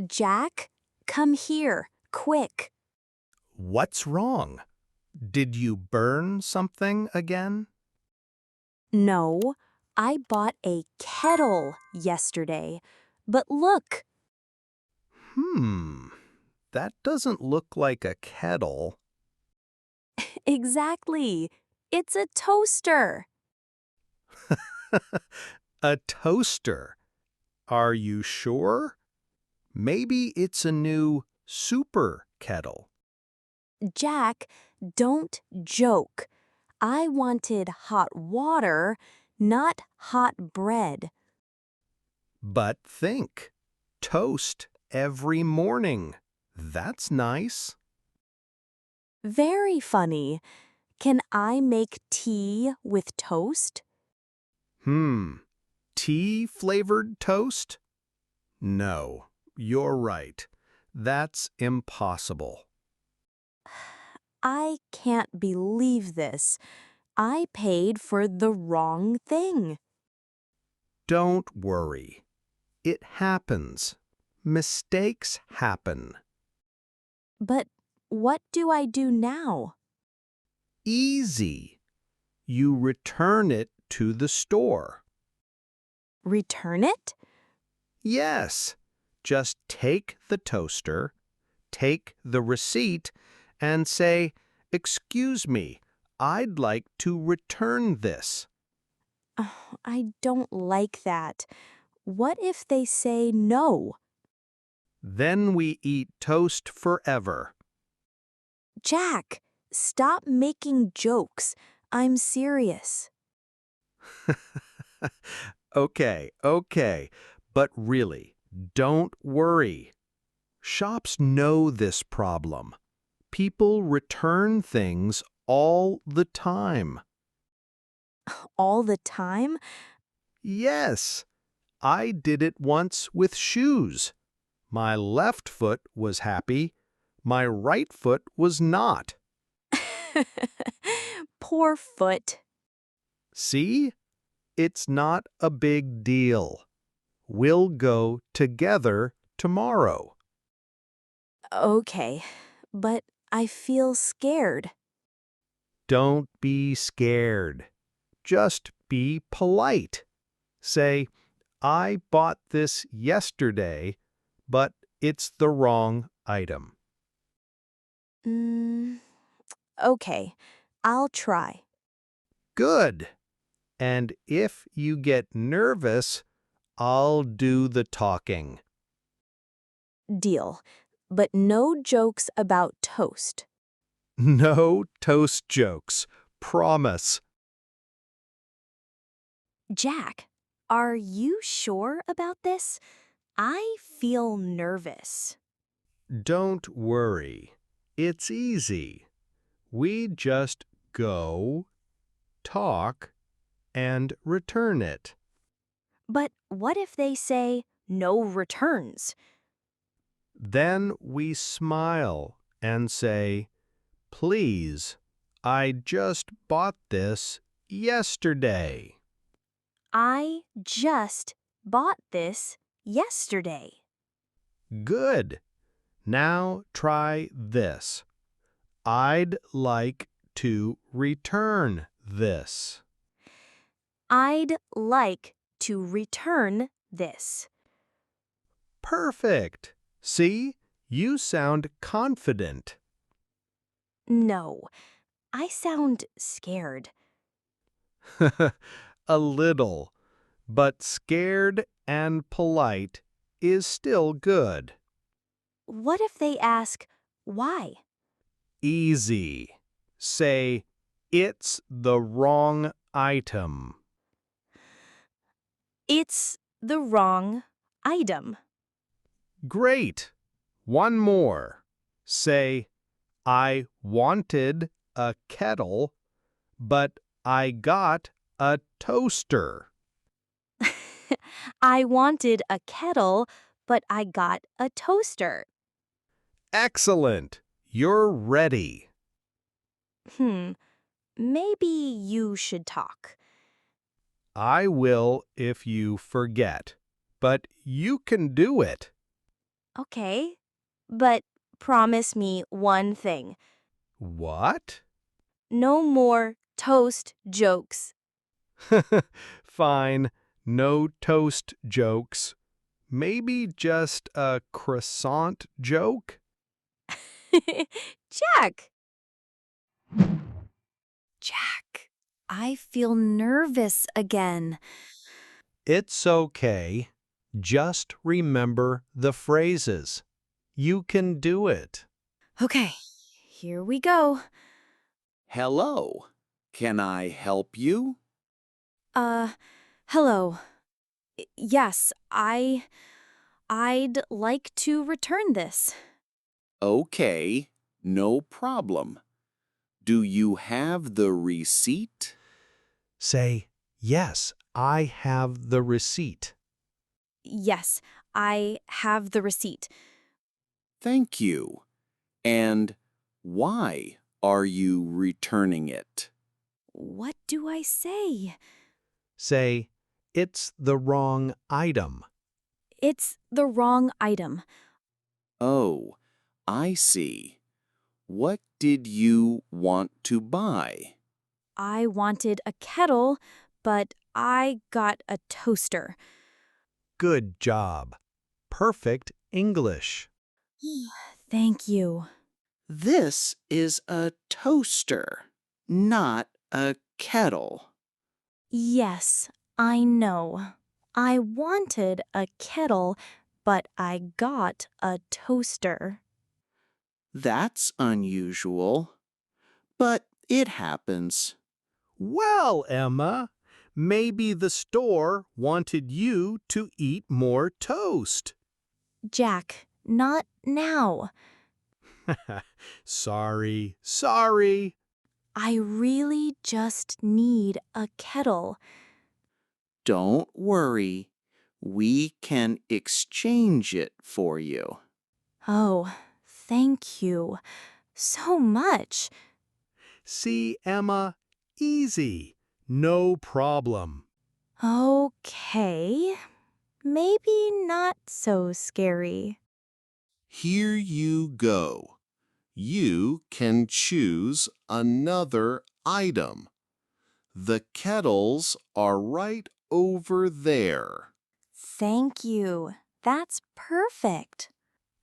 Jack, come here, quick. What's wrong? Did you burn something again? No, I bought a kettle yesterday. But look, Hmm, that doesn't look like a kettle. exactly. It's a toaster. A toaster. Are you sure? Maybe it's a new super kettle. Jack, don't joke. I wanted hot water, not hot bread. But think, toast every morning. That's nice. Very funny. Can I make tea with toast? Hmm, tea-flavored toast? No, you're right. That's impossible. I can't believe this. I paid for the wrong thing. Don't worry. It happens. Mistakes happen. But what do I do now? Easy. You return it to the store. Return it? Yes, just take the toaster, take the receipt, and say, "Excuse me, I'd like to return this." Oh, I don't like that. What if they say no? Then we eat toast forever. Jack, stop making jokes. I'm serious. Okay, but really, don't worry. Shops know this problem. People return things all the time. All the time? Yes, I did it once with shoes. My left foot was happy, my right foot was not. Poor foot. See? It's not a big deal. We'll go together tomorrow. Okay, but I feel scared. Don't be scared. Just be polite. Say, "I bought this yesterday, but it's the wrong item." Mm, okay, I'll try. Good. And if you get nervous, I'll do the talking. Deal. But no jokes about toast. No toast jokes. Promise. Jack, are you sure about this? I feel nervous. Don't worry. It's easy. We just go, talk, and return it. But what if they say no returns? Then we smile and say, "Please, I just bought this yesterday." I just bought this yesterday. Good. Now try this. "I'd like to return this." I'd like to return this. Perfect. See, you sound confident. No, I sound scared. A little, but scared and polite is still good. What if they ask why? Easy. Say, "It's the wrong item." It's the wrong item. Great. One more. Say, "I wanted a kettle, but I got a toaster." I wanted a kettle, but I got a toaster. Excellent. You're ready. Hmm, maybe you should talk. I will if you forget, but you can do it. Okay, but promise me one thing. What? No more toast jokes. Fine, no toast jokes. Maybe just a croissant joke? Jack! Jack, I feel nervous again. It's okay. Just remember the phrases. You can do it. Okay, here we go. Hello. Can I help you? Uh, hello. Yes, I'd like to return this. Okay, no problem. Do you have the receipt? Say, yes, I have the receipt. Yes, I have the receipt. Thank you. And why are you returning it? What do I say? Say, it's the wrong item. It's the wrong item. Oh, I see. What did you want to buy? I wanted a kettle, but I got a toaster. Good job. Perfect English. Thank you. This is a toaster, not a kettle. Yes, I know. I wanted a kettle, but I got a toaster. That's unusual, but it happens. Well, Emma, maybe the store wanted you to eat more toast. Jack, not now. Sorry, sorry. I really just need a kettle. Don't worry, we can exchange it for you. Oh, thank you so much. See, Emma, easy. No problem. Okay, maybe not so scary. Here you go. You can choose another item. The kettles are right over there. Thank you. That's perfect.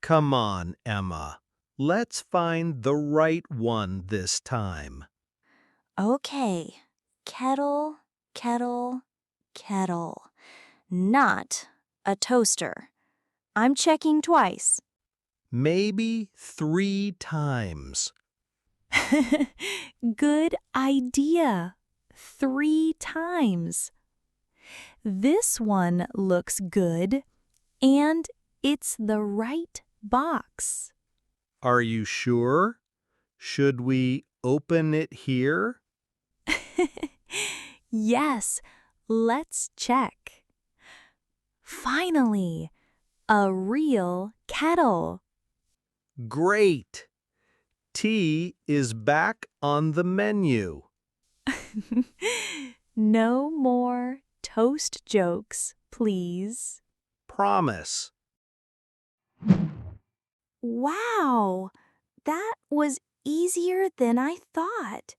Come on, Emma. Let's find the right one this time. Okay, kettle, kettle, kettle. Not a toaster. I'm checking twice. Maybe 3 times. Good idea. 3 times. This one looks good, and it's the right box. Are you sure? Should we open it here? Yes, let's check. Finally, a real kettle. Great! Tea is back on the menu. No more toast jokes, please. Promise. Wow, that was easier than I thought.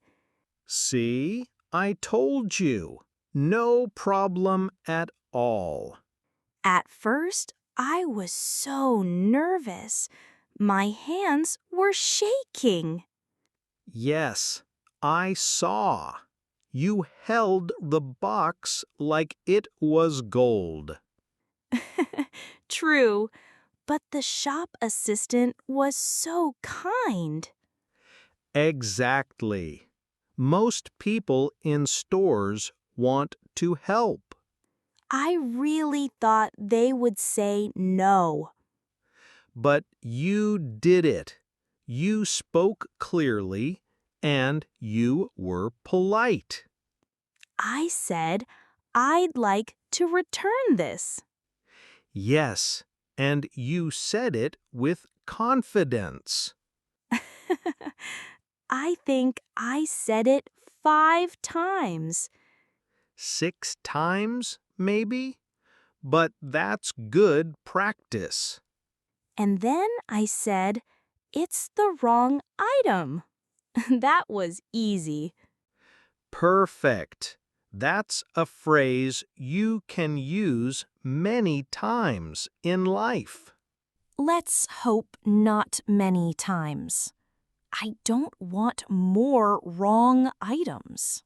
See? I told you. No problem at all. At first, I was so nervous. My hands were shaking. Yes, I saw. You held the box like it was gold. True, but the shop assistant was so kind. Exactly. Most people in stores want to help. I really thought they would say no. But you did it. You spoke clearly and you were polite. I said I'd like to return this. Yes, and you said it with confidence. I think I said it 5 times. 6 times, maybe? But that's good practice. And then I said, "It's the wrong item." That was easy. Perfect. That's a phrase you can use many times in life. Let's hope not many times. I don't want more wrong items.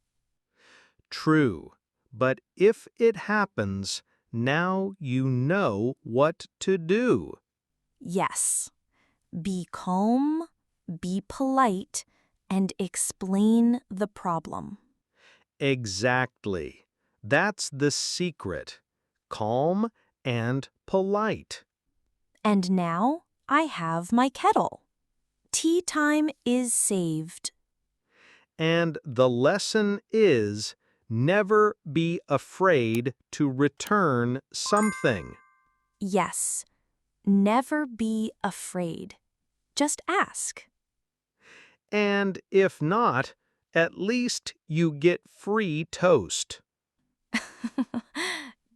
True. But if it happens, now you know what to do. Yes. Be calm, be polite, and explain the problem. Exactly. That's the secret. Calm and polite. And now I have my kettle. Tea time is saved. And the lesson is never be afraid to return something. Yes, never be afraid. Just ask. And if not, at least you get free toast.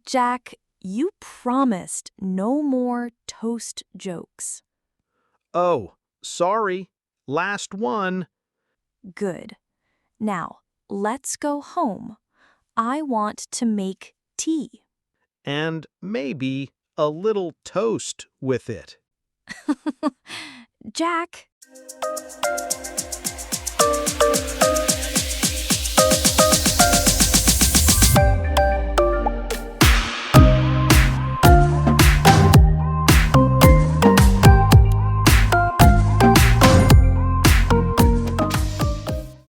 Jack, you promised no more toast jokes. Oh, sorry. Last one. Good. Now, let's go home. I want to make tea. And maybe a little toast with it. Jack.